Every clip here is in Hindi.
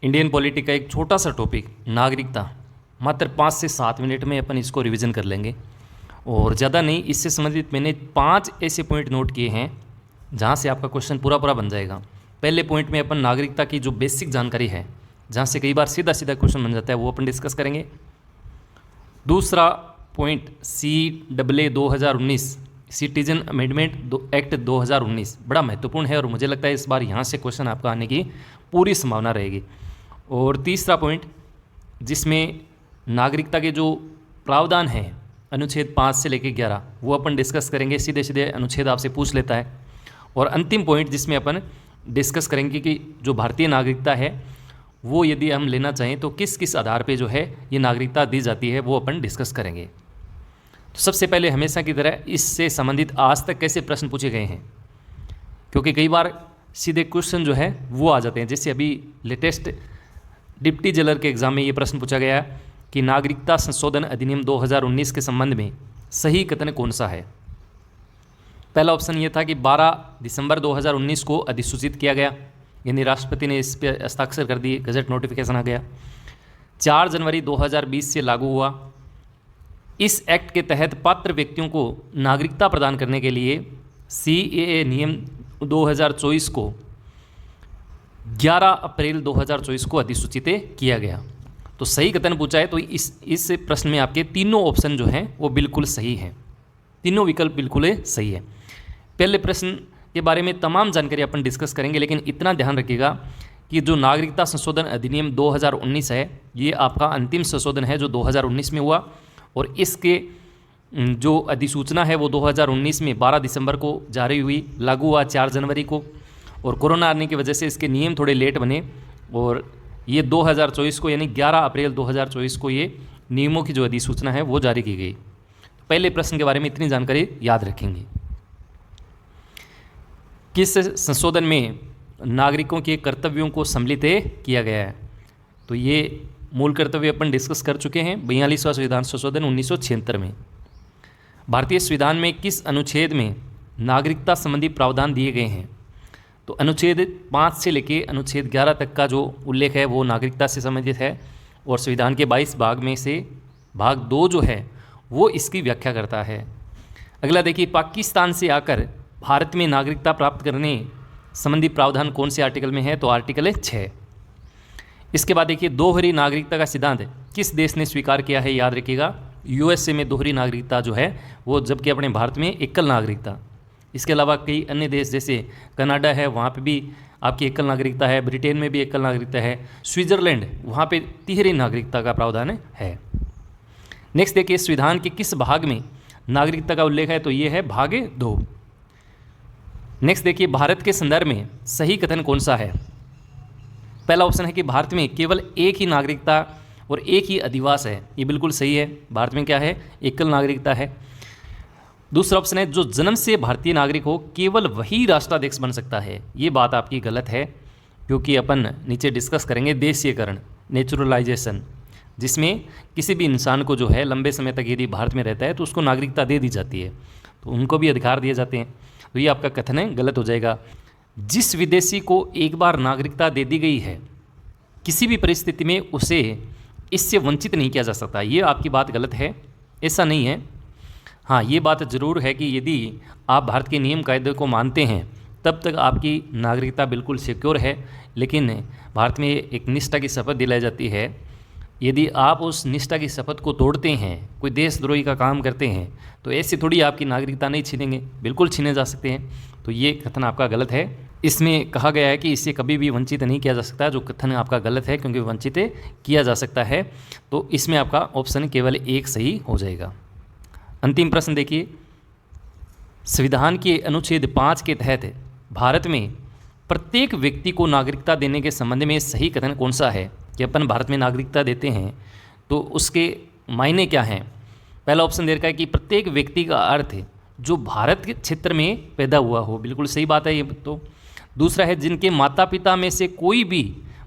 इंडियन पॉलिटी का एक छोटा सा टॉपिक नागरिकता, मात्र 5 से 7 मिनट में अपन इसको रिवीजन कर लेंगे और ज़्यादा नहीं। इससे संबंधित मैंने 5 ऐसे पॉइंट नोट किए हैं जहाँ से आपका क्वेश्चन पूरा पूरा बन जाएगा। पहले पॉइंट में अपन नागरिकता की जो बेसिक जानकारी है, जहाँ से कई बार सीधा सीधा क्वेश्चन बन जाता है, वो अपन डिस्कस करेंगे। दूसरा point CAA 2019 citizen amendment act 2019 बड़ा महत्वपूर्ण है और मुझे लगता है इस बार यहाँ से क्वेश्चन आपका आने की पूरी संभावना रहेगी। और तीसरा पॉइंट जिसमें नागरिकता के जो प्रावधान हैं अनुच्छेद 5 से लेकर 11 वो अपन डिस्कस करेंगे, सीधे सीधे अनुच्छेद आपसे पूछ लेता है। और अंतिम पॉइंट जिसमें अपन डिस्कस करेंगे कि जो भारतीय नागरिकता है वो यदि हम लेना चाहें तो किस किस आधार पे जो है ये नागरिकता दी जाती है, वो अपन डिस्कस करेंगे। तो सबसे पहले हमेशा की तरह इससे संबंधित आज तक कैसे प्रश्न पूछे गए हैं, क्योंकि कई बार सीधे क्वेश्चन जो है वो आ जाते हैं। जैसे अभी लेटेस्ट डिप्टी जेलर के एग्ज़ाम में ये प्रश्न पूछा गया कि नागरिकता संशोधन अधिनियम 2019 के संबंध में सही कथन कौन सा है। पहला ऑप्शन ये था कि 12 दिसंबर 2019 को अधिसूचित किया गया, यानी राष्ट्रपति ने इस पर हस्ताक्षर कर दिए, गजट नोटिफिकेशन आ गया। 4 जनवरी 2020 से लागू हुआ। इस एक्ट के तहत पात्र व्यक्तियों को नागरिकता प्रदान करने के लिए CAA नियम 2024 को 11 अप्रैल 2024 को अधिसूचित किया गया। तो सही कथन पूछा है तो इस प्रश्न में आपके तीनों ऑप्शन जो हैं वो बिल्कुल सही हैं, तीनों विकल्प बिल्कुल सही है। पहले प्रश्न के बारे में तमाम जानकारी अपन डिस्कस करेंगे, लेकिन इतना ध्यान रखिएगा कि जो नागरिकता संशोधन अधिनियम 2019 है ये आपका अंतिम संशोधन है जो 2019 में हुआ, और इसके जो अधिसूचना है वो 2019 में 12 दिसंबर को जारी हुई, लागू हुआ 4 जनवरी को। और कोरोना आने की वजह से इसके नियम थोड़े लेट बने और ये 2024 को यानी 11 अप्रैल 2024 को ये नियमों की जो अधिसूचना है वो जारी की गई। पहले प्रश्न के बारे में इतनी जानकारी याद रखेंगे। किस संशोधन में नागरिकों के कर्तव्यों को सम्मिलित किया गया है, तो ये मूल कर्तव्य अपन डिस्कस कर चुके हैं। 42वां संविधान संशोधन 1976 में। भारतीय संविधान में किस अनुच्छेद में नागरिकता संबंधी प्रावधान दिए गए हैं, तो अनुच्छेद 5 से लेकर अनुच्छेद 11 तक का जो उल्लेख है वो नागरिकता से संबंधित है, और संविधान के 22 भाग में से भाग 2 जो है वो इसकी व्याख्या करता है। अगला देखिए, पाकिस्तान से आकर भारत में नागरिकता प्राप्त करने संबंधी प्रावधान कौन से आर्टिकल में है, तो आर्टिकल 6। इसके बाद देखिए, दोहरी नागरिकता का सिद्धांत किस देश ने स्वीकार किया है, याद रखिएगा USA में दोहरी नागरिकता जो है वो, जबकि अपने भारत में एकल नागरिकता। इसके अलावा कई अन्य देश जैसे कनाडा है वहाँ पे भी आपकी एकल नागरिकता है, ब्रिटेन में भी एकल नागरिकता है, स्विट्जरलैंड वहाँ पे तिहरी नागरिकता का प्रावधान है। नेक्स्ट देखिए, संविधान के किस भाग में नागरिकता का उल्लेख है, तो ये है भाग 2। नेक्स्ट देखिए, भारत के संदर्भ में सही कथन कौन सा है। पहला ऑप्शन है कि भारत में केवल एक ही नागरिकता और एक ही अधिवास है, ये बिल्कुल सही है। भारत में क्या है, एकल नागरिकता है। दूसरा ऑप्शन है जो जन्म से भारतीय नागरिक हो केवल वही राष्ट्राध्यक्ष बन सकता है, ये बात आपकी गलत है, क्योंकि अपन नीचे डिस्कस करेंगे देशीयकरण, नेचुरलाइजेशन, जिसमें किसी भी इंसान को जो है लंबे समय तक यदि भारत में रहता है तो उसको नागरिकता दे दी जाती है, तो उनको भी अधिकार दिए जाते हैं। तो ये आपका कथन है, गलत हो जाएगा। जिस विदेशी को एक बार नागरिकता दे दी गई है किसी भी परिस्थिति में उसे इससे वंचित नहीं किया जा सकता, ये आपकी बात गलत है, ऐसा नहीं है। हाँ, ये बात ज़रूर है कि यदि आप भारत के नियम कायदे को मानते हैं तब तक आपकी नागरिकता बिल्कुल सिक्योर है, लेकिन भारत में एक निष्ठा की शपथ दिलाई जाती है। यदि आप उस निष्ठा की शपथ को तोड़ते हैं, कोई देशद्रोही का काम करते हैं, तो ऐसे थोड़ी आपकी नागरिकता नहीं छीनेंगे, बिल्कुल छीने जा सकते हैं। तो ये कथन आपका गलत है। इसमें कहा गया है कि इससे कभी भी वंचित नहीं किया जा सकता, जो कथन आपका गलत है, क्योंकि वंचित किया जा सकता है। तो इसमें आपका ऑप्शन केवल 1 सही हो जाएगा। अंतिम प्रश्न देखिए, संविधान के अनुच्छेद 5 के तहत भारत में प्रत्येक व्यक्ति को नागरिकता देने के संबंध में सही कथन कौन सा है कि अपन भारत में नागरिकता देते हैं तो उसके मायने क्या हैं। पहला ऑप्शन दे रखा है कि प्रत्येक व्यक्ति का अर्थ जो भारत के क्षेत्र में पैदा हुआ हो, बिल्कुल सही बात है ये तो। दूसरा है जिनके माता पिता में से कोई भी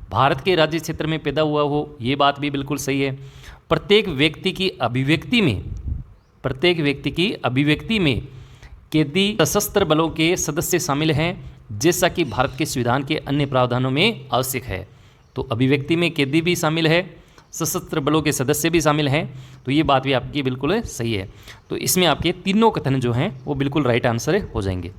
भारत के राज्य क्षेत्र में पैदा हुआ हो, ये बात भी बिल्कुल सही है। प्रत्येक व्यक्ति की अभिव्यक्ति में कैदी सशस्त्र बलों के सदस्य शामिल हैं, जैसा कि भारत के संविधान के अन्य प्रावधानों में आवश्यक है। तो अभिव्यक्ति में कैदी भी शामिल है, सशस्त्र बलों के सदस्य भी शामिल हैं, तो ये बात भी आपकी बिल्कुल सही है। तो इसमें आपके तीनों कथन जो हैं वो बिल्कुल राइट आंसर हो जाएंगे।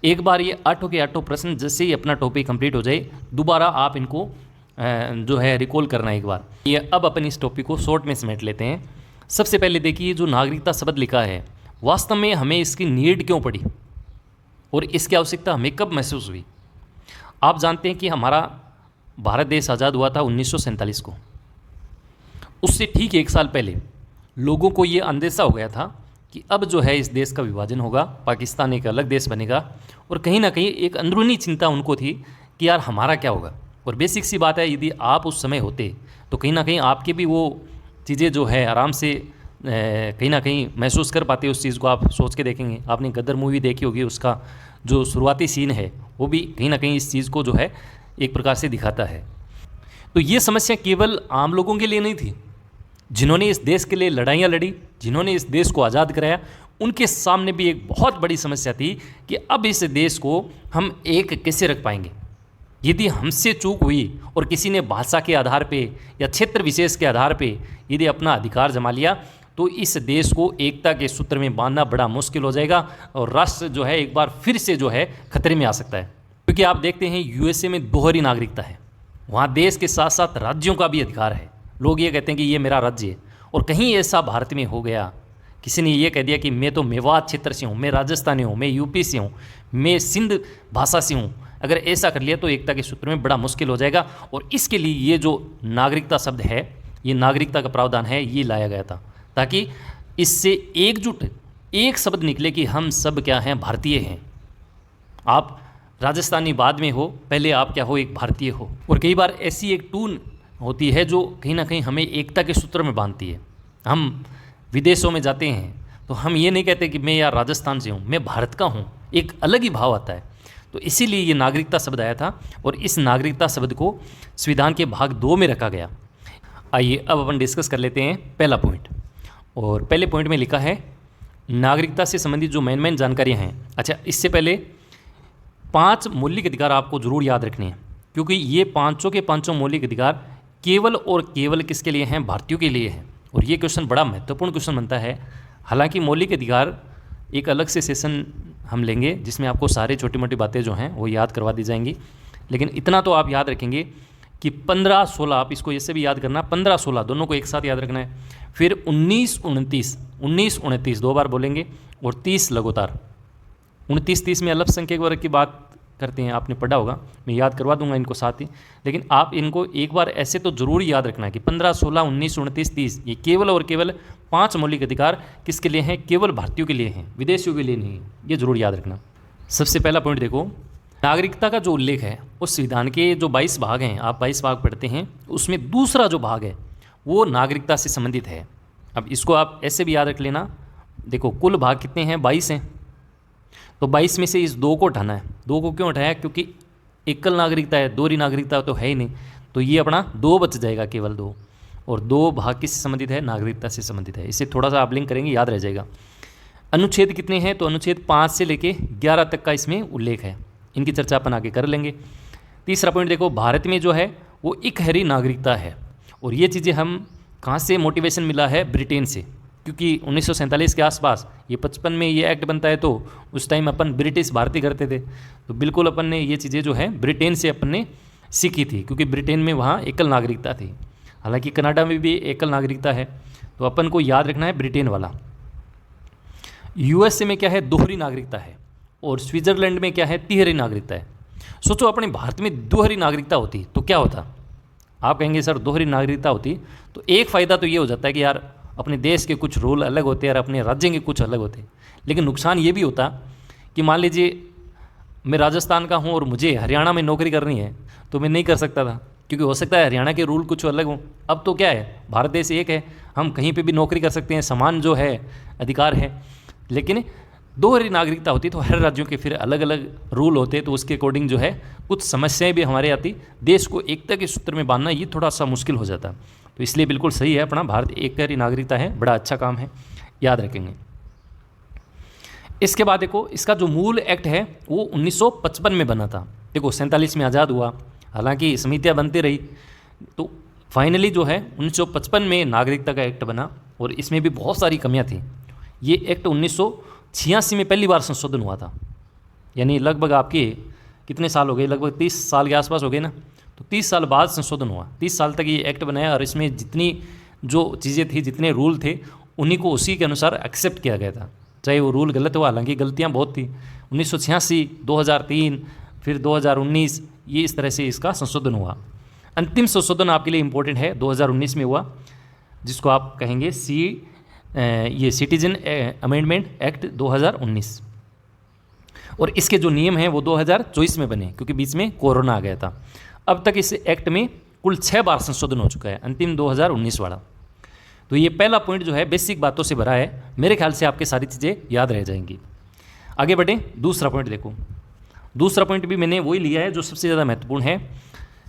एक बार ये 8 के 8 प्रश्न जैसे ही अपना टॉपिक कंप्लीट हो जाए, दोबारा आप इनको जो है रिकॉल करना एक बार। ये अब अपन इस टॉपिक को शॉर्ट में समेट लेते हैं। सबसे पहले देखिए, जो नागरिकता शब्द लिखा है, वास्तव में हमें इसकी नीड क्यों पड़ी और इसकी आवश्यकता हमें कब महसूस हुई। आप जानते हैं कि हमारा भारत देश आज़ाद हुआ था 1947 को। उससे ठीक 1 साल पहले लोगों को ये अंदेशा हो गया था कि अब जो है इस देश का विभाजन होगा, पाकिस्तान एक अलग देश बनेगा, और कहीं ना कहीं एक अंदरूनी चिंता उनको थी कि यार हमारा क्या होगा। और बेसिक सी बात है, यदि आप उस समय होते तो कहीं ना कहीं आपके भी वो चीज़ें जो है आराम से कहीं ना कहीं महसूस कर पाते। उस चीज़ को आप सोच के देखेंगे, आपने गदर मूवी देखी होगी, उसका जो शुरुआती सीन है वो भी कहीं ना कहीं इस चीज़ को जो है एक प्रकार से दिखाता है। तो ये समस्या केवल आम लोगों के लिए नहीं थी, जिन्होंने इस देश के लिए लड़ाइयाँ लड़ी, जिन्होंने इस देश को आज़ाद कराया, उनके सामने भी एक बहुत बड़ी समस्या थी कि अब इस देश को हम एक कैसे रख पाएंगे। यदि हमसे चूक हुई और किसी ने भाषा के आधार पे या क्षेत्र विशेष के आधार पे यदि अपना अधिकार जमा लिया, तो इस देश को एकता के सूत्र में बांधना बड़ा मुश्किल हो जाएगा और राष्ट्र जो है एक बार फिर से जो है खतरे में आ सकता है। क्योंकि आप देखते हैं यूएसए में दोहरी नागरिकता है, वहाँ देश के साथ साथ राज्यों का भी अधिकार है। लोग ये कहते हैं कि ये मेरा राज्य है, और कहीं ऐसा भारत में हो गया, किसी ने ये कह दिया कि मैं तो मेवात क्षेत्र से हूँ, मैं राजस्थानी हूँ, मैं यूपी से हूँ, मैं सिंध भाषा से हूँ, अगर ऐसा कर लिया तो एकता के सूत्र में बड़ा मुश्किल हो जाएगा। और इसके लिए ये जो नागरिकता शब्द है, ये नागरिकता का प्रावधान है, ये लाया गया था ताकि इससे एकजुट एक शब्द निकले कि हम सब क्या हैं, भारतीय हैं। आप राजस्थानी बाद में हो, पहले आप क्या हो, एक भारतीय हो। और कई बार ऐसी एक टून होती है जो कहीं ना कहीं हमें एकता के सूत्र में बांधती है। हम विदेशों में जाते हैं तो हम ये नहीं कहते कि मैं यार राजस्थान से हूँ, मैं भारत का हूँ, एक अलग ही भाव आता है। तो इसीलिए ये नागरिकता शब्द आया था और इस नागरिकता शब्द को संविधान के भाग 2 में रखा गया। आइए अब अपन डिस्कस कर लेते हैं पहला पॉइंट। और पहले पॉइंट में लिखा है नागरिकता से संबंधित जो मेन जानकारियाँ हैं। अच्छा, इससे पहले 5 मौलिक अधिकार आपको जरूर याद रखने हैं, क्योंकि ये पाँचों के पाँचों मौलिक अधिकार केवल और केवल किसके लिए हैं, भारतीयों के लिए हैं। और ये क्वेश्चन बड़ा महत्वपूर्ण क्वेश्चन बनता है। हालांकि मौलिक अधिकार एक अलग से सेशन हम लेंगे जिसमें आपको सारे छोटी मोटी बातें जो हैं वो याद करवा दी जाएंगी, लेकिन इतना तो आप याद रखेंगे कि 15-16, आप इसको ऐसे भी याद करना, 15-16 दोनों को एक साथ याद रखना है। फिर 19-29 2 बार बोलेंगे और 30 लगातार। 29-30 में अल्पसंख्यक वर्ग की बात करते हैं, आपने पढ़ा होगा, मैं याद करवा दूंगा इनको साथ ही, लेकिन आप इनको एक बार ऐसे तो जरूर याद रखना है कि 15, 16, 19, 29, 30 ये केवल और केवल 5 मौलिक अधिकार किसके लिए हैं, केवल भारतीयों के लिए हैं, विदेशियों के लिए नहीं। ये जरूर याद रखना। सबसे पहला पॉइंट देखो, नागरिकता का जो उल्लेख है उस संविधान के जो 22 भाग हैं, आप 22 भाग पढ़ते हैं, उसमें दूसरा जो भाग है वो नागरिकता से संबंधित है। अब इसको आप ऐसे भी याद रख लेना। देखो कुल भाग कितने हैं, 22 हैं, तो 22 में से इस 2 को उठाना है। 2 को क्यों उठाया, क्योंकि एकल नागरिकता है, दोहरी नागरिकता तो है ही नहीं, तो ये अपना 2 बच जाएगा, केवल 2। और 2 भाग किससे संबंधित है, नागरिकता से संबंधित है। इसे थोड़ा सा आप लिंक करेंगे, याद रह जाएगा। अनुच्छेद कितने हैं, तो अनुच्छेद 5 से लेके 11 तक का इसमें उल्लेख है, इनकी चर्चा अपन आगे कर लेंगे। तीसरा पॉइंट देखो, भारत में जो है वो इकहरी नागरिकता है, और ये चीज़ें हम कहाँ से मोटिवेशन मिला है, ब्रिटेन से, क्योंकि 1947 के आसपास ये 55 में ये एक्ट बनता है, तो उस टाइम अपन ब्रिटिश भारतीय करते थे, तो बिल्कुल अपन ने ये चीज़ें जो है ब्रिटेन से अपन ने सीखी थी, क्योंकि ब्रिटेन में वहाँ एकल नागरिकता थी। हालांकि कनाडा में भी एकल नागरिकता है, तो अपन को याद रखना है ब्रिटेन वाला। यूएसए में क्या है, दोहरी नागरिकता है, और स्विट्जरलैंड में क्या है, तिहरी नागरिकता है। सोचो अपने भारत में दोहरी नागरिकता होती तो क्या होता। आप कहेंगे सर दोहरी नागरिकता होती तो एक फ़ायदा तो ये हो जाता है कि यार अपने देश के कुछ रूल अलग होते हैं और अपने राज्य के कुछ अलग होते हैं, लेकिन नुकसान ये भी होता कि मान लीजिए मैं राजस्थान का हूँ और मुझे हरियाणा में नौकरी करनी है, तो मैं नहीं कर सकता था, क्योंकि हो सकता है हरियाणा के रूल कुछ अलग हों। अब तो क्या है, भारत देश एक है, हम कहीं पे भी नौकरी कर सकते हैं, समान जो है अधिकार है। लेकिन दोहरी नागरिकता होती तो हर राज्यों के फिर अलग अलग रूल होते, तो उसके अकॉर्डिंग जो है कुछ समस्याएं भी हमारे आती, देश को एकता के सूत्र में बांधना ये थोड़ा सा मुश्किल हो जाता। तो इसलिए बिल्कुल सही है, अपना भारत एकहरी नागरिकता है, बड़ा अच्छा काम है, याद रखेंगे। इसके बाद देखो, इसका जो मूल एक्ट है वो 1955 में बना था। देखो 47 में आज़ाद हुआ, हालांकि समितियाँ बनती रही, तो फाइनली जो है 1955 में नागरिकता का एक्ट बना और इसमें भी बहुत सारी कमियां थी। ये एक्ट 1986 में पहली बार संशोधन हुआ था, यानी लगभग आपके कितने साल हो गए, लगभग 30 साल के आसपास हो गए ना। तो 30 साल बाद संशोधन हुआ, 30 साल तक ये एक्ट बनाया और इसमें जितनी जो चीज़ें थी, जितने रूल थे, उन्हीं को उसी के अनुसार एक्सेप्ट किया गया था, चाहे वो रूल गलत हुआ, हालांकि गलतियाँ बहुत थी। 1986, 2003, फिर 2019, ये इस तरह से इसका संशोधन हुआ। अंतिम संशोधन आपके लिए इम्पोर्टेंट है, 2019 में हुआ, जिसको आप कहेंगे ये सिटीजन अमेंडमेंट एक्ट 2019। और इसके जो नियम हैं वो 2024 में बने, क्योंकि बीच में कोरोना आ गया था। अब तक इस एक्ट में कुल 6 बार संशोधन हो चुका है, अंतिम 2019 वाला। तो ये पहला पॉइंट जो है बेसिक बातों से भरा है, मेरे ख्याल से आपके सारी चीज़ें याद रह जाएंगी। आगे बढ़ें, दूसरा पॉइंट देखो। दूसरा पॉइंट भी मैंने वही लिया है जो सबसे ज़्यादा महत्वपूर्ण है,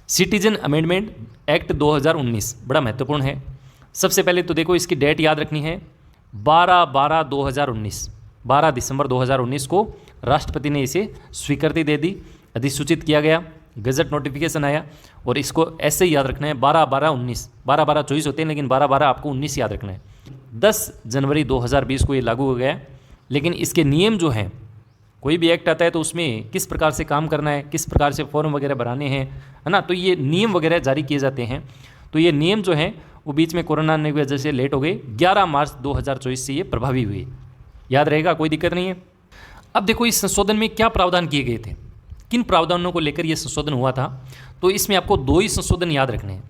सिटीजन अमेंडमेंट एक्ट 2019, बड़ा महत्वपूर्ण है। सबसे पहले तो देखो इसकी डेट याद रखनी है, 12/12/2019, 12 दिसंबर 2019 को राष्ट्रपति ने इसे स्वीकृति दे दी, अधिसूचित किया गया, गजट नोटिफिकेशन आया। और इसको ऐसे ही याद रखना है, 12/12/19, 12/12/24 होते हैं, लेकिन 12/12 आपको 19 याद रखना है। 10 जनवरी 2020 को ये लागू हो गया। लेकिन इसके नियम जो हैं, कोई भी एक्ट आता है तो उसमें किस प्रकार से काम करना है, किस प्रकार से फॉर्म वगैरह भराने हैं, है ना, तो ये नियम वगैरह जारी किए जाते हैं। तो ये नियम जो हैं वो बीच में कोरोना आने की वजह से लेट हो गए, 11 मार्च 2024 से ये प्रभावी हुए। याद रहेगा, कोई दिक्कत नहीं है। अब देखो इस संशोधन में क्या प्रावधान किए गए थे, किन प्रावधानों को लेकर ये संशोधन हुआ था। तो इसमें आपको 2 ही संशोधन याद रखने हैं।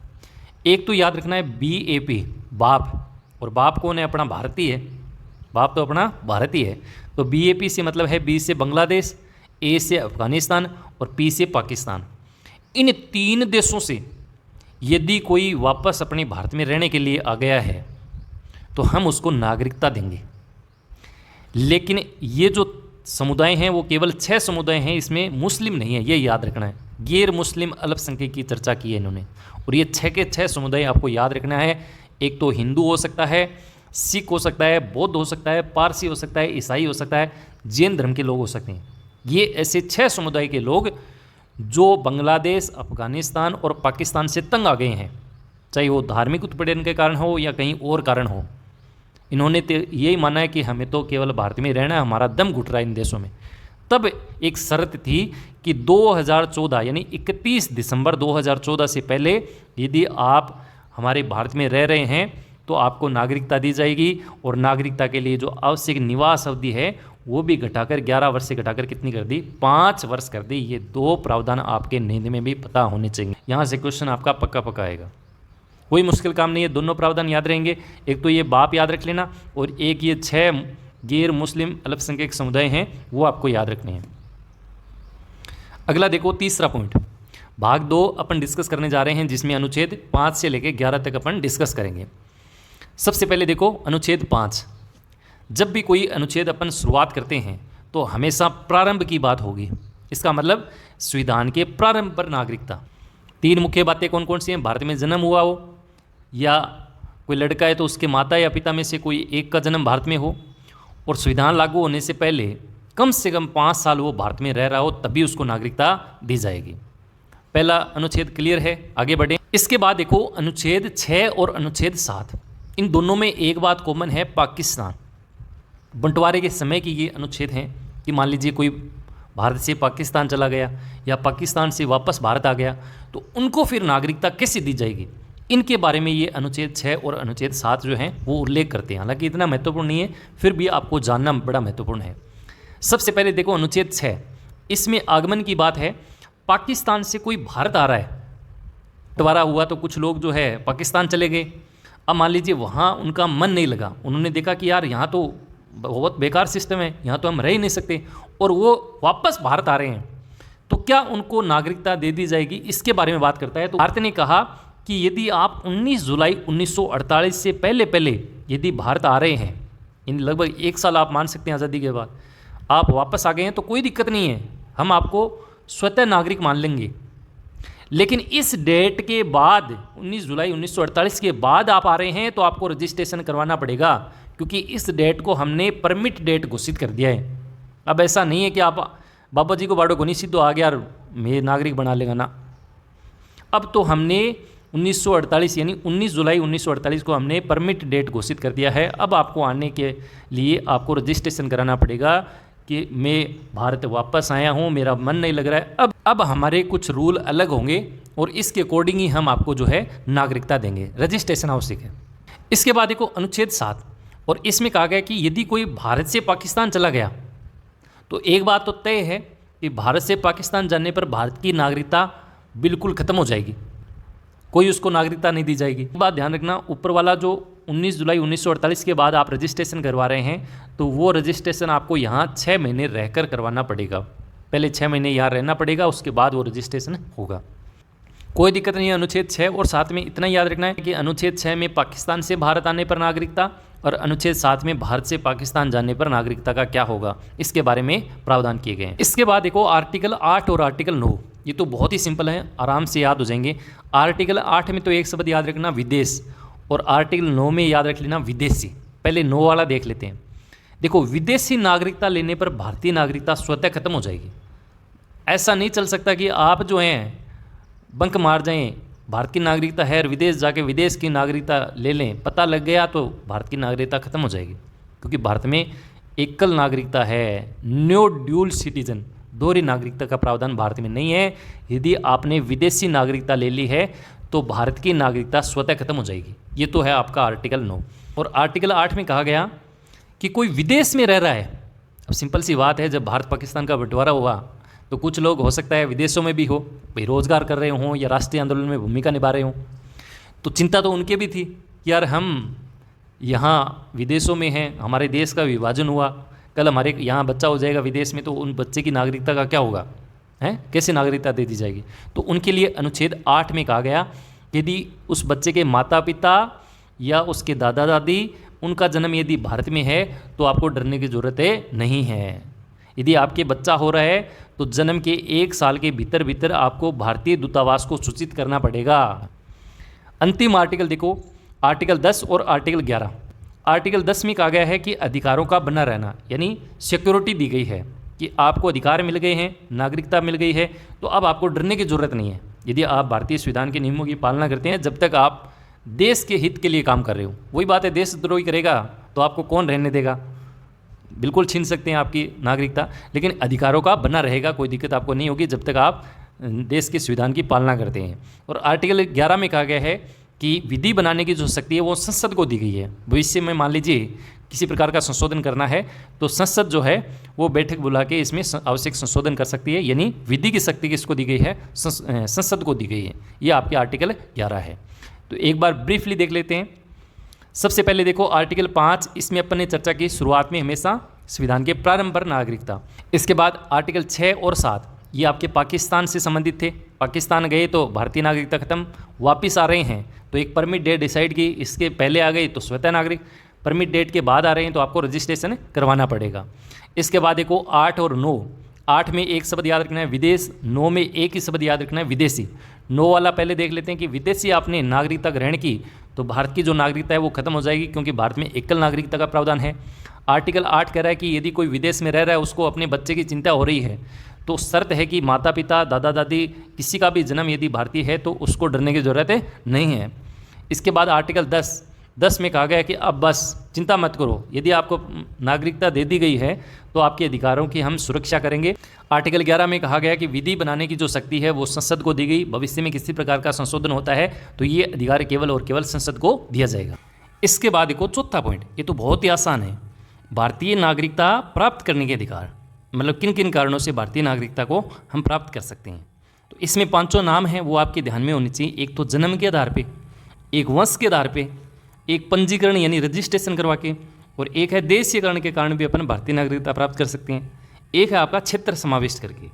एक तो याद रखना है BAP, बाप, और बाप कौन है, अपना भारतीय है, बाप तो अपना भारतीय है। तो BAP से मतलब है B से बांग्लादेश, A से अफगानिस्तान और P से पाकिस्तान। इन 3 देशों से यदि कोई वापस अपने भारत में रहने के लिए आ गया है तो हम उसको नागरिकता देंगे। लेकिन ये जो समुदाय हैं वो केवल 6 समुदाय हैं, इसमें मुस्लिम नहीं है, ये याद रखना है। गैर मुस्लिम अल्पसंख्यक की चर्चा की है इन्होंने, और ये 6 के 6 समुदाय आपको याद रखना है। एक तो हिंदू हो सकता है, सिख हो सकता है, बौद्ध हो सकता है, पारसी हो सकता है, ईसाई हो सकता है, जैन धर्म के लोग हो सकते हैं। ये ऐसे 6 समुदाय के लोग जो बांग्लादेश, अफगानिस्तान और पाकिस्तान से तंग आ गए हैं, चाहे वो धार्मिक उत्पीड़न के कारण हो या कहीं और कारण हो। इन्होंने तो यही माना है कि हमें तो केवल भारत में रहना है, हमारा दम घुट रहा है इन देशों में। तब एक शर्त थी कि 2014 यानी 31 दिसंबर 2014 से पहले यदि आप हमारे भारत में रह रहे हैं तो आपको नागरिकता दी जाएगी। और नागरिकता के लिए जो आवश्यक निवास अवधि है वो भी घटाकर 11 वर्ष से घटाकर कितनी कर दी, 5 वर्ष कर दी। ये 2 प्रावधान आपके नींद में भी पता होने चाहिए। यहाँ से क्वेश्चन आपका पक्का पक्का आएगा, कोई मुश्किल काम नहीं है, दोनों प्रावधान याद रहेंगे। एक तो ये बाप याद रख लेना और एक ये 6 गैर मुस्लिम अल्पसंख्यक समुदाय हैं वो आपको याद रखने हैं। अगला देखो तीसरा पॉइंट, भाग 2 अपन डिस्कस करने जा रहे हैं, जिसमें अनुच्छेद 5 से लेकर 11 तक अपन डिस्कस करेंगे। सबसे पहले देखो अनुच्छेद 5। जब भी कोई अनुच्छेद अपन शुरुआत करते हैं तो हमेशा प्रारंभ की बात होगी। इसका मतलब संविधान के प्रारंभ पर नागरिकता। 3 मुख्य बातें कौन कौन सी हैं, भारत में जन्म हुआ हो, या कोई लड़का है तो उसके माता या पिता में से कोई एक का जन्म भारत में हो, और संविधान लागू होने से पहले कम से कम 5 साल वो भारत में रह रहा हो, तभी उसको नागरिकता दी जाएगी। पहला अनुच्छेद क्लियर है, आगे बढ़ें। इसके बाद देखो अनुच्छेद 6 और अनुच्छेद 7, इन दोनों में एक बात कॉमन है, पाकिस्तान। बंटवारे के समय की ये अनुच्छेद हैं कि मान लीजिए कोई भारत से पाकिस्तान चला गया या पाकिस्तान से वापस भारत आ गया तो उनको फिर नागरिकता कैसे दी जाएगी, इनके बारे में ये अनुच्छेद 6 और अनुच्छेद 7 जो हैं वो उल्लेख करते हैं। हालांकि इतना महत्वपूर्ण नहीं है, फिर भी आपको जानना बड़ा महत्वपूर्ण है। सबसे पहले देखो अनुच्छेद 6, इसमें आगमन की बात है। पाकिस्तान से कोई भारत आ रहा है, बंटवारा हुआ तो कुछ लोग जो है पाकिस्तान चले गए। अब मान लीजिए वहाँ उनका मन नहीं लगा, उन्होंने देखा कि यार यहाँ तो बहुत बेकार सिस्टम है, यहाँ तो हम रह ही नहीं सकते, और वो वापस भारत आ रहे हैं, तो क्या उनको नागरिकता दे दी जाएगी, इसके बारे में बात करता है। तो भारत ने कहा कि यदि आप 19 जुलाई 1948 से पहले यदि भारत आ रहे हैं, इन लगभग 1 साल आप मान सकते हैं आज़ादी के बाद, आप वापस आ गए हैं तो कोई दिक्कत नहीं है, हम आपको स्वतः नागरिक मान लेंगे। लेकिन इस डेट के बाद 19 जुलाई 1948 के बाद आप आ रहे हैं तो आपको रजिस्ट्रेशन करवाना पड़ेगा, क्योंकि इस डेट को हमने परमिट डेट घोषित कर दिया है। अब ऐसा नहीं है कि आप बाबा जी को बाड़ो को नहीं सीधो आ गया और मैं नागरिक बना लेगा ना। अब तो हमने 1948 यानी 19 जुलाई 1948 को हमने परमिट डेट घोषित कर दिया है। अब आपको आने के लिए आपको रजिस्ट्रेशन कराना पड़ेगा कि मैं भारत वापस आया हूँ, मेरा मन नहीं लग रहा है। अब हमारे कुछ रूल अलग होंगे और इसके अकॉर्डिंग ही हम आपको जो है नागरिकता देंगे। रजिस्ट्रेशन आवश्यक है। इसके बाद देखो अनुच्छेद 7, और इसमें कहा गया कि यदि कोई भारत से पाकिस्तान चला गया तो एक बात तो तय है कि भारत से पाकिस्तान जाने पर भारत की नागरिकता बिल्कुल ख़त्म हो जाएगी, कोई उसको नागरिकता नहीं दी जाएगी। बात ध्यान रखना, ऊपर वाला जो 19 जुलाई 1948 के बाद आप रजिस्ट्रेशन करवा रहे हैं तो वो रजिस्ट्रेशन आपको यहाँ 6 महीने रहकर करवाना पड़ेगा। पहले 6 महीने यहाँ रहना पड़ेगा, उसके बाद वो रजिस्ट्रेशन होगा। कोई दिक्कत नहीं है। अनुच्छेद 6 और 7 में इतना याद रखना है कि अनुच्छेद 6 में पाकिस्तान से भारत आने पर नागरिकता और अनुच्छेद 7 में भारत से पाकिस्तान जाने पर नागरिकता का क्या होगा, इसके बारे में प्रावधान किए गए हैं। इसके बाद देखो आर्टिकल 8 और आर्टिकल 9, ये तो बहुत ही सिंपल है, आराम से याद हो जाएंगे। आर्टिकल 8 में तो एक शब्द याद रखना विदेश, और आर्टिकल 9 में याद रख लेना विदेशी। पहले 9 वाला देख लेते हैं। देखो विदेशी नागरिकता लेने पर भारतीय नागरिकता स्वतः खत्म हो जाएगी। ऐसा नहीं चल सकता कि आप जो हैं बंक मार जाएं, भारत की नागरिकता है और विदेश जाके विदेश की नागरिकता ले लें, पता लग गया तो भारत की नागरिकता खत्म हो जाएगी। क्योंकि भारत में एकल नागरिकता है, नो ड्यूल सिटीजन, दोहरी नागरिकता का प्रावधान भारत में नहीं है। यदि आपने विदेशी नागरिकता ले ली है तो भारत की नागरिकता स्वतः खत्म हो जाएगी। ये तो है आपका आर्टिकल 9। और आर्टिकल 8 में कहा गया कि कोई विदेश में रह रहा है। अब सिंपल सी बात है, जब भारत पाकिस्तान का बंटवारा हुआ तो कुछ लोग हो सकता है विदेशों में भी हो, भाई रोजगार कर रहे हों या राष्ट्रीय आंदोलन में भूमिका निभा रहे हों, तो चिंता तो उनके भी थी कि यार हम यहाँ विदेशों में हैं, हमारे देश का विभाजन हुआ, कल हमारे यहाँ बच्चा हो जाएगा विदेश में तो उन बच्चे की नागरिकता का क्या होगा, हैं कैसे नागरिकता दे दी जाएगी। तो उनके लिए अनुच्छेद 8 में कहा गया कि यदि उस बच्चे के माता पिता या उसके दादा दादी उनका जन्म यदि भारत में है तो आपको डरने की ज़रूरत नहीं है। यदि आपके बच्चा हो रहा है तो जन्म के 1 साल के भीतर भीतर आपको भारतीय दूतावास को सूचित करना पड़ेगा। अंतिम आर्टिकल देखो, आर्टिकल 10 और आर्टिकल 11। आर्टिकल 10 में कहा गया है कि अधिकारों का बना रहना, यानी सिक्योरिटी दी गई है कि आपको अधिकार मिल गए हैं, नागरिकता मिल गई है, तो अब आपको डरने की ज़रूरत नहीं है। यदि आप भारतीय संविधान के नियमों की पालना करते हैं, जब तक आप देश के हित के लिए काम कर रहे हो। वही बात है, देशद्रोही करेगा तो आपको कौन रहने देगा, बिल्कुल छीन सकते हैं आपकी नागरिकता, लेकिन अधिकारों का बना रहेगा, कोई दिक्कत आपको नहीं होगी जब तक आप देश के संविधान की पालना करते हैं। और आर्टिकल 11 में कहा गया है कि विधि बनाने की जो शक्ति है वो संसद को दी गई है। भविष्य में मान लीजिए किसी प्रकार का संशोधन करना है तो संसद जो है वो बैठक बुला के इसमें आवश्यक संशोधन कर सकती है, यानी विधि की शक्ति किसको दी गई है, संसद को दी गई है। ये आपके आर्टिकल 11 है। तो एक बार ब्रीफली देख लेते हैं। सबसे पहले देखो आर्टिकल 5, इसमें अपन ने चर्चा की शुरुआत में हमेशा संविधान के प्रारंभ पर नागरिकता। इसके बाद आर्टिकल 6 और 7 ये आपके पाकिस्तान से संबंधित थे। पाकिस्तान गए तो भारतीय नागरिकता खत्म, वापस आ रहे हैं तो एक परमिट डेट डिसाइड की, इसके पहले आ गई तो स्वतः नागरिक, परमिट डेट के बाद आ रहे हैं तो आपको रजिस्ट्रेशन करवाना पड़ेगा। इसके बाद देखो 8 और 9। 8 में एक शब्द याद रखना है विदेश, 9 में एक ही शब्द याद रखना है विदेशी। 9 वाला पहले देख लेते हैं कि विदेशी आपने नागरिकता ग्रहण की तो भारत की जो नागरिकता है वो खत्म हो जाएगी, क्योंकि भारत में एकल नागरिकता का प्रावधान है। आर्टिकल 8 कह रहा है कि यदि कोई विदेश में रह रहा है, उसको अपने बच्चे की चिंता हो रही है, तो शर्त है कि माता पिता दादा दादी किसी का भी जन्म यदि भारतीय है तो उसको डरने की ज़रूरत नहीं है। इसके बाद आर्टिकल 10 में कहा गया है कि अब बस चिंता मत करो, यदि आपको नागरिकता दे दी गई है तो आपके अधिकारों की हम सुरक्षा करेंगे। आर्टिकल 11 में कहा गया कि विधि बनाने की जो शक्ति है वो संसद को दी गई। भविष्य में किसी प्रकार का संशोधन होता है तो ये अधिकार केवल और केवल संसद को दिया जाएगा। इसके बाद देखो चौथा पॉइंट, ये तो बहुत ही आसान है, भारतीय नागरिकता प्राप्त करने के अधिकार, मतलब किन किन कारणों से भारतीय नागरिकता को हम प्राप्त कर सकते हैं। तो इसमें 5 नाम हैं वो आपके ध्यान में होने चाहिए। एक तो जन्म के आधार पे, एक वंश के आधार पे, एक पंजीकरण यानी रजिस्ट्रेशन करवा के, और एक है देशीयकरण के कारण भी अपन भारतीय नागरिकता प्राप्त कर सकते हैं। एक है आपका क्षेत्र समाविष्ट करके।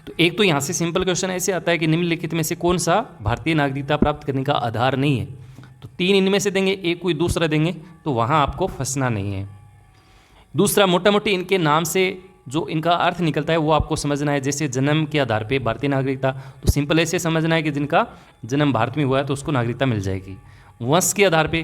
तो एक तो यहाँ से सिंपल क्वेश्चन ऐसे आता है कि निम्नलिखित में से कौन सा भारतीय नागरिकता प्राप्त करने का आधार नहीं है, तो 3 इनमें से देंगे, एक कोई दूसरा देंगे, तो वहाँ आपको फंसना नहीं है। दूसरा, मोटा मोटी इनके नाम से जो इनका अर्थ निकलता है वो आपको समझना है। जैसे जन्म के आधार पे भारतीय नागरिकता, तो सिंपल ऐसे समझना है कि जिनका जन्म भारत में हुआ है तो उसको नागरिकता मिल जाएगी। वंश के आधार पे,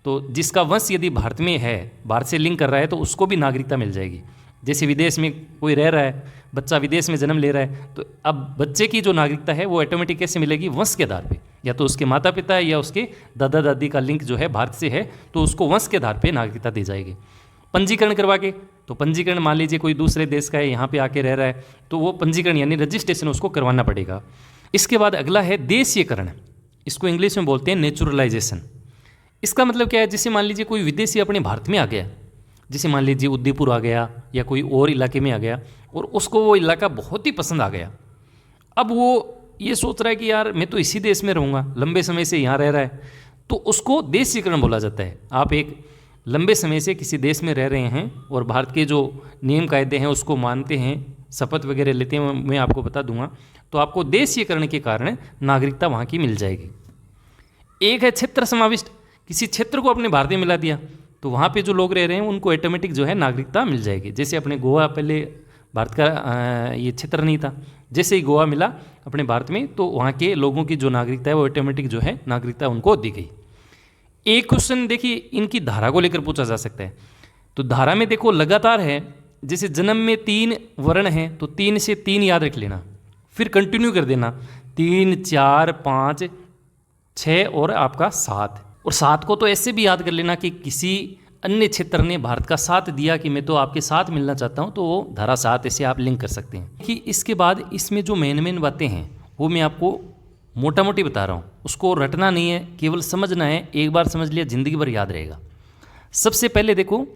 तो जिसका वंश यदि भारत में है, भारत से लिंक कर रहा है, तो उसको भी नागरिकता मिल जाएगी। जैसे विदेश में कोई रह रहा है, बच्चा विदेश में जन्म ले रहा है, तो अब बच्चे की जो नागरिकता है वो ऑटोमेटिक कैसे मिलेगी, वंश के आधार पे। या तो उसके माता पिता या उसके दादा दादी का लिंक जो है भारत से है, तो उसको वंश के आधार पे नागरिकता दी जाएगी। पंजीकरण करवा के, तो पंजीकरण मान लीजिए कोई दूसरे देश का है, यहाँ पे आके रह रहा है, तो वो पंजीकरण यानी रजिस्ट्रेशन उसको करवाना पड़ेगा। इसके बाद अगला है देशीयकरण, इसको इंग्लिश में बोलते हैं नेचुरलाइजेशन। इसका मतलब क्या है, जैसे मान लीजिए कोई विदेशी अपने भारत में आ गया, जैसे मान लीजिए उदयपुर आ गया या कोई और इलाके में आ गया और उसको वो इलाका बहुत ही पसंद आ गया। अब वो ये सोच रहा है कि यार मैं तो इसी देश में रहूँगा, लंबे समय से यहाँ रह रहा है, तो उसको देशीयकरण बोला जाता है। आप एक लंबे समय से किसी देश में रह रहे हैं और भारत के जो नियम कायदे हैं उसको मानते हैं, शपथ वगैरह लेते हैं, मैं आपको बता दूंगा, तो आपको देशीयकरण के कारण नागरिकता वहाँ की मिल जाएगी। एक है क्षेत्र समाविष्ट, किसी क्षेत्र को अपने भारत में मिला दिया तो वहाँ पे जो लोग रह रहे हैं उनको ऑटोमेटिक जो है नागरिकता मिल जाएगी। जैसे अपने गोवा पहले भारत का ये क्षेत्र नहीं था, जैसे ही गोवा मिला अपने भारत में तो वहाँ के लोगों की जो नागरिकता है वो ऑटोमेटिक जो है नागरिकता उनको दी गई। एक क्वेश्चन देखिए इनकी धारा को लेकर पूछा जा सकता है, तो धारा में देखो लगातार है, जैसे जन्म में 3 वर्ण हैं तो 3 से 3 याद रख लेना, फिर कंटिन्यू कर देना 3 4 5 6 और आपका 7, और 7 को तो ऐसे भी याद कर लेना कि किसी अन्य क्षेत्र ने भारत का साथ दिया कि मैं तो आपके साथ मिलना चाहता हूँ, तो वो धारा 7 ऐसे आप लिंक कर सकते हैं। कि इसके बाद इसमें जो मेन बातें हैं वो मैं आपको मोटा मोटी बता रहा हूँ, उसको रटना नहीं है, केवल समझना है। एक बार समझ लिया जिंदगी भर याद रहेगा। सबसे पहले देखो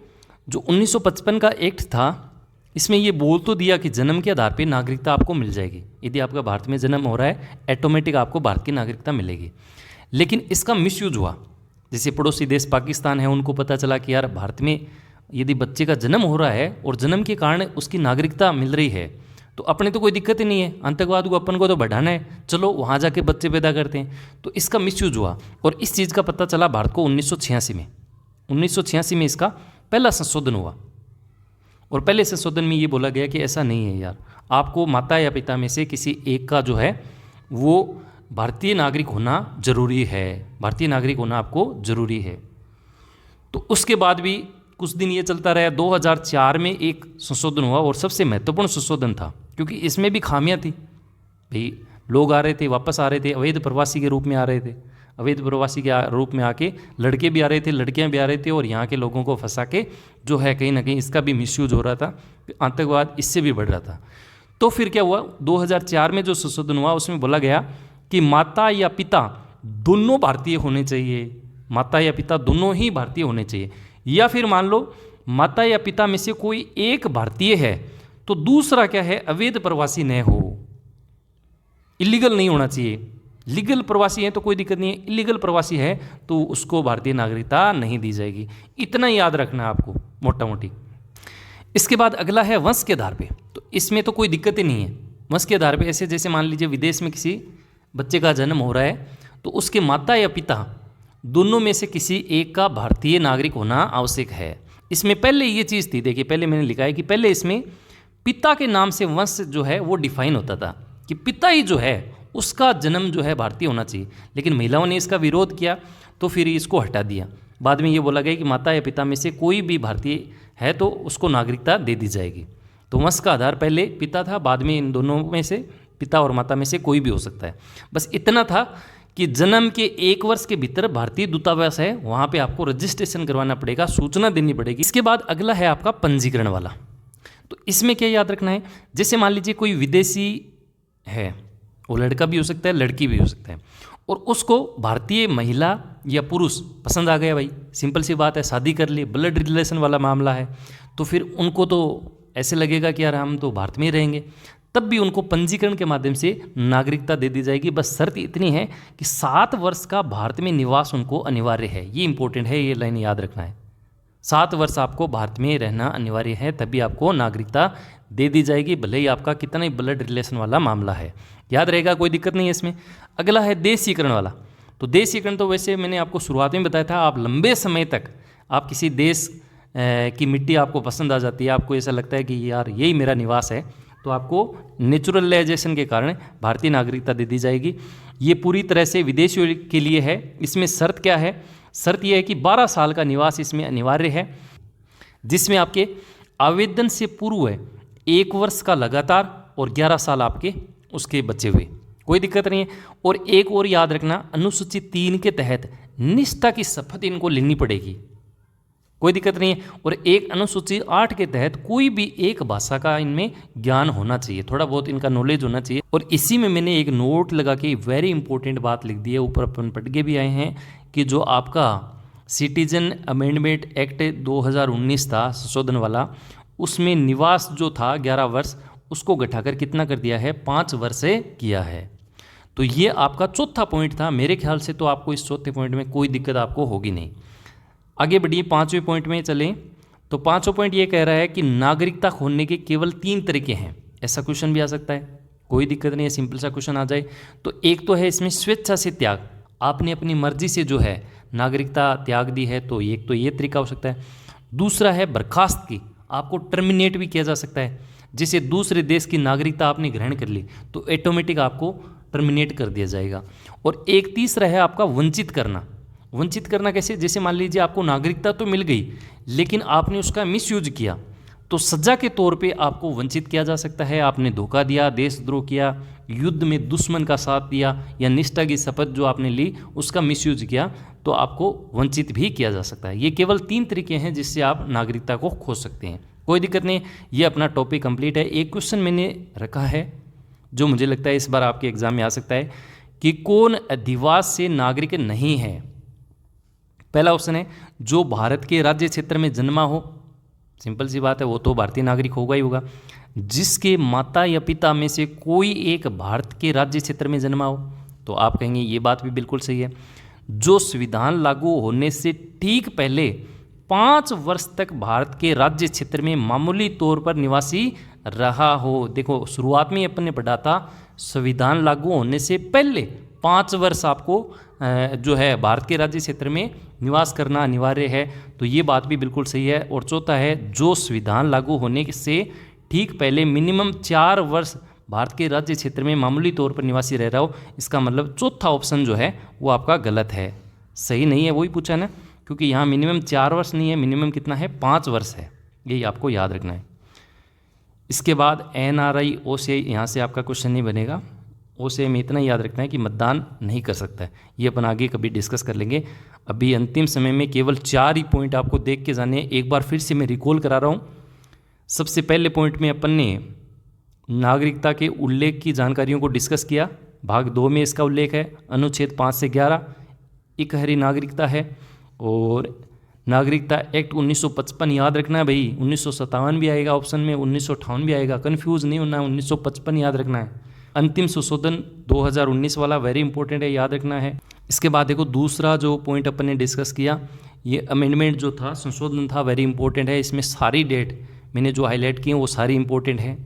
जो 1955 का एक्ट था, इसमें ये बोल तो दिया कि जन्म के आधार पे नागरिकता आपको मिल जाएगी। यदि आपका भारत में जन्म हो रहा है ऑटोमेटिक आपको भारत की नागरिकता मिलेगी। लेकिन इसका मिसयूज हुआ, जैसे पड़ोसी देश पाकिस्तान है, उनको पता चला कि यार भारत में यदि बच्चे का जन्म हो रहा है और जन्म के कारण उसकी नागरिकता मिल रही है तो अपने तो कोई दिक्कत ही नहीं है, आतंकवाद को अपन को तो बढ़ाना है, चलो वहाँ जाके बच्चे पैदा करते हैं। तो इसका मिसयूज हुआ और इस चीज़ का पता चला भारत को 1986 में इसका पहला संशोधन हुआ। और पहले संशोधन में ये बोला गया कि ऐसा नहीं है यार, आपको माता या पिता में से किसी एक का जो है वो भारतीय नागरिक होना जरूरी है, भारतीय नागरिक होना आपको जरूरी है। तो उसके बाद भी कुछ दिन ये चलता रहा। 2004 में एक संशोधन हुआ और सबसे महत्वपूर्ण संशोधन था, क्योंकि इसमें भी खामियां थी। भाई लोग आ रहे थे, वापस आ रहे थे, अवैध प्रवासी के रूप में आ रहे थे, अवैध प्रवासी के रूप में आके लड़के भी आ रहे थे, लड़कियां भी आ रहे थे, और यहाँ के लोगों को फंसा के जो है कहीं ना कहीं इसका भी मिसयूज हो रहा था, आतंकवाद इससे भी बढ़ रहा था। तो फिर क्या हुआ, 2004 में जो संशोधन हुआ उसमें बोला गया कि माता या पिता दोनों भारतीय होने चाहिए, माता या पिता दोनों ही भारतीय होने चाहिए। या फिर मान लो माता या पिता में से कोई एक भारतीय है तो दूसरा क्या है, अवैध प्रवासी न हो, इलीगल नहीं होना चाहिए। लीगल प्रवासी है तो कोई दिक्कत नहीं है, इलीगल प्रवासी है तो उसको भारतीय नागरिकता नहीं दी जाएगी। इतना याद रखना है आपको मोटा मोटी। इसके बाद अगला है वंश के आधार पे, तो इसमें तो कोई दिक्कत ही नहीं है। वंश के आधार पे ऐसे जैसे मान लीजिए विदेश में किसी बच्चे का जन्म हो रहा है तो उसके माता या पिता दोनों में से किसी एक का भारतीय नागरिक होना आवश्यक है। इसमें पहले ये चीज़ थी, देखिए पहले मैंने लिखा है कि पहले इसमें पिता के नाम से वंश जो है वो डिफाइन होता था कि पिता ही जो है उसका जन्म जो है भारतीय होना चाहिए। लेकिन महिलाओं ने इसका विरोध किया तो फिर इसको हटा दिया। बाद में ये बोला गया कि माता या पिता में से कोई भी भारतीय है तो उसको नागरिकता दे दी जाएगी। तो वंश का आधार पहले पिता था, बाद में इन दोनों में से पिता और माता में से कोई भी हो सकता है। बस इतना था कि जन्म के 1 वर्ष के भीतर भारतीय दूतावास है वहाँ पे आपको रजिस्ट्रेशन करवाना पड़ेगा, सूचना देनी पड़ेगी। इसके बाद अगला है आपका पंजीकरण वाला। तो इसमें क्या याद रखना है, जैसे मान लीजिए कोई विदेशी है, वो लड़का भी हो सकता है लड़की भी हो सकता है, और उसको भारतीय महिला या पुरुष पसंद आ गया, भाई सिंपल सी बात है, शादी कर ली, ब्लड रिलेशन वाला मामला है, तो फिर उनको तो ऐसे लगेगा कि यार हम तो भारत में ही रहेंगे, तब भी उनको पंजीकरण के माध्यम से नागरिकता दे दी जाएगी। बस शर्त इतनी है कि 7 वर्ष का भारत में निवास उनको अनिवार्य है। ये इंपॉर्टेंट है, ये लाइन याद रखना है। 7 वर्ष आपको भारत में रहना अनिवार्य है, तभी आपको नागरिकता दे दी जाएगी, भले ही आपका कितना ही ब्लड रिलेशन वाला मामला है। याद रहेगा, कोई दिक्कत नहीं है इसमें। अगला है देशीकरण वाला। तो देशीकरण तो वैसे मैंने आपको शुरुआत में बताया था, आप लंबे समय तक आप किसी देश की मिट्टी आपको पसंद आ जाती है, आपको ऐसा लगता है कि यार यही मेरा निवास है, तो आपको नेचुरलाइजेशन के कारण भारतीय नागरिकता दे दी जाएगी। ये पूरी तरह से विदेशियों के लिए है। इसमें शर्त क्या है, शर्त यह है कि 12 साल का निवास इसमें अनिवार्य है, जिसमें आपके आवेदन से पूर्व 1 वर्ष का लगातार और 11 साल आपके उसके बचे हुए, कोई दिक्कत नहीं है। और एक और याद रखना, अनुसूची 3 के तहत निष्ठा की शपथ इनको लेनी पड़ेगी, कोई दिक्कत नहीं है। और एक अनुसूची 8 के तहत कोई भी एक भाषा का इनमें ज्ञान होना चाहिए, थोड़ा बहुत इनका नॉलेज होना चाहिए। और इसी में मैंने एक नोट लगा के वेरी इंपॉर्टेंट बात लिख दी है, ऊपर अपन पढ़ के भी आए हैं कि जो आपका सिटीजन अमेंडमेंट एक्ट 2019 था संशोधन वाला, उसमें निवास जो था 11 वर्ष उसको घटाकर कितना कर दिया है, 5 वर्ष से किया है। तो ये आपका चौथा पॉइंट था। मेरे ख्याल से तो आपको इस चौथे पॉइंट में कोई दिक्कत आपको होगी नहीं। आगे बढ़िए, 5वें पॉइंट में चलें। तो 5वां पॉइंट ये कह रहा है कि नागरिकता खोने के केवल 3 तरीके हैं। ऐसा क्वेश्चन भी आ सकता है, कोई दिक्कत नहीं है, सिंपल सा क्वेश्चन आ जाए। तो एक तो है इसमें स्वेच्छा से त्याग, आपने अपनी मर्जी से जो है नागरिकता त्याग दी है, तो एक तो ये तरीका हो सकता है। दूसरा है बर्खास्त की, आपको टर्मिनेट भी किया जा सकता है। जैसे दूसरे देश की नागरिकता आपने ग्रहण कर ली तो ऑटोमेटिक आपको टर्मिनेट कर दिया जाएगा। और एक तीसरा है आपका वंचित करना। वंचित करना कैसे, जैसे मान लीजिए आपको नागरिकता तो मिल गई लेकिन आपने उसका मिसयूज किया, तो सज़ा के तौर पे आपको वंचित किया जा सकता है। आपने धोखा दिया, देशद्रोह किया, युद्ध में दुश्मन का साथ दिया, या निष्ठा की शपथ जो आपने ली उसका मिसयूज किया, तो आपको वंचित भी किया जा सकता है। ये केवल 3 तरीके हैं जिससे आप नागरिकता को खो सकते हैं, कोई दिक्कत नहीं। ये अपना टॉपिक कंप्लीट है। एक क्वेश्चन मैंने रखा है जो मुझे लगता है इस बार आपके एग्जाम में आ सकता है कि कौन अधिवास से नागरिक नहीं है। पहला ऑप्शन है जो भारत के राज्य क्षेत्र में जन्मा हो, सिंपल सी बात है, वो तो भारतीय नागरिक होगा ही होगा। जिसके माता या पिता में से कोई एक भारत के राज्य क्षेत्र में जन्मा हो, तो आप कहेंगे ये बात भी बिल्कुल सही है। जो संविधान लागू होने से ठीक पहले 5 वर्ष तक भारत के राज्य क्षेत्र में मामूली तौर पर निवासी रहा हो। देखो शुरुआत में अपन ने पढ़ा था संविधान लागू होने से पहले 5 वर्ष आपको जो है भारत के राज्य क्षेत्र में निवास करना अनिवार्य है, तो ये बात भी बिल्कुल सही है। और चौथा है जो संविधान लागू होने से ठीक पहले मिनिमम 4 वर्ष भारत के राज्य क्षेत्र में मामूली तौर पर निवासी रह रहा हो। इसका मतलब चौथा ऑप्शन जो है वो आपका गलत है, सही नहीं है, वही पूछा ना, क्योंकि यहाँ मिनिमम 4 वर्ष नहीं है, मिनिमम कितना है, 5 वर्ष है, यही आपको याद रखना है। इसके बाद NRI OCI, यहाँ से आपका क्वेश्चन नहीं बनेगा। OCI में इतना याद रखना है कि मतदान नहीं कर सकता है, ये अपन आगे कभी डिस्कस कर लेंगे। अभी अंतिम समय में केवल 4 ही पॉइंट आपको देख के जाने हैं। एक बार फिर से मैं रिकॉल करा रहा हूँ। सबसे पहले पॉइंट में अपन ने नागरिकता के उल्लेख की जानकारियों को डिस्कस किया, भाग 2 में इसका उल्लेख है, अनुच्छेद 5 से 11 इकहरी नागरिकता है। और नागरिकता एक्ट 1955 याद रखना है भाई, 1957 भी आएगा ऑप्शन में, 1958 भी आएगा, कन्फ्यूज़ नहीं होना है, 1955 याद रखना है। अंतिम संशोधन 2019 वाला वेरी इंपॉर्टेंट है, याद रखना है। इसके बाद देखो दूसरा जो पॉइंट अपन ने डिस्कस किया, ये अमेंडमेंट जो था, संशोधन था, वेरी इंपॉर्टेंट है। इसमें सारी डेट मैंने जो हाईलाइट की हैं वो सारी इंपॉर्टेंट है।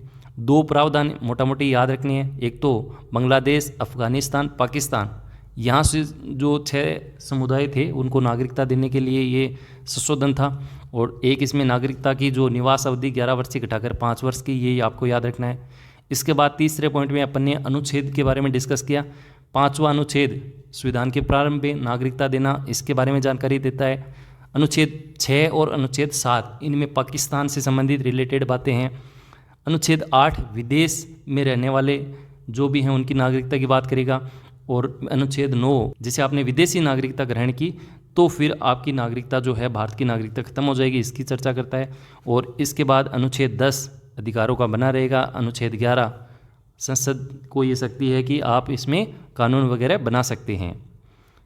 2 प्रावधान मोटा मोटी याद रखने हैं, एक तो बांग्लादेश, अफगानिस्तान, पाकिस्तान, यहाँ से जो 6 समुदाय थे उनको नागरिकता देने के लिए ये संशोधन था। और एक इसमें नागरिकता की जो निवास अवधि 11 वर्ष से घटाकर 5 वर्ष की, ये आपको याद रखना है। इसके बाद तीसरे पॉइंट में अपन ने अनुच्छेद के बारे में डिस्कस किया। 5वां अनुच्छेद संविधान के प्रारंभ में नागरिकता देना, इसके बारे में जानकारी देता है। अनुच्छेद 6 और अनुच्छेद 7 इनमें पाकिस्तान से संबंधित रिलेटेड बातें हैं। अनुच्छेद 8 विदेश में रहने वाले जो भी हैं उनकी नागरिकता की बात करेगा। और अनुच्छेद 9 जैसे आपने विदेशी नागरिकता ग्रहण की तो फिर आपकी नागरिकता जो है भारत की नागरिकता खत्म हो जाएगी, इसकी चर्चा करता है। और इसके बाद अनुच्छेद 10 अधिकारों का बना रहेगा। अनुच्छेद 11 संसद को ये शक्ति है कि आप इसमें कानून वगैरह बना सकते हैं।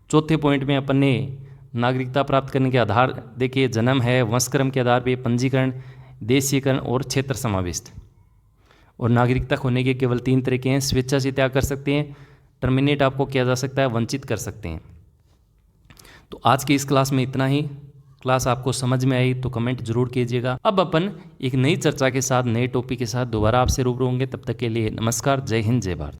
चौथे पॉइंट में अपन ने नागरिकता प्राप्त करने के आधार देखिए, जन्म है, वंशक्रम के आधार पे पंजीकरण, देशीयकरण और क्षेत्र समाविष्ट। और नागरिकता खोने के केवल 3 तरीके हैं, स्वेच्छा से त्याग कर सकते हैं, टर्मिनेट आपको किया जा सकता है, वंचित कर सकते हैं। तो आज की इस क्लास में इतना ही। क्लास आपको समझ में आई तो कमेंट जरूर कीजिएगा। अब अपन एक नई चर्चा के साथ, नए टॉपिक के साथ दोबारा आपसे रूबरू होंगे। तब तक के लिए नमस्कार, जय हिंद, जय भारत।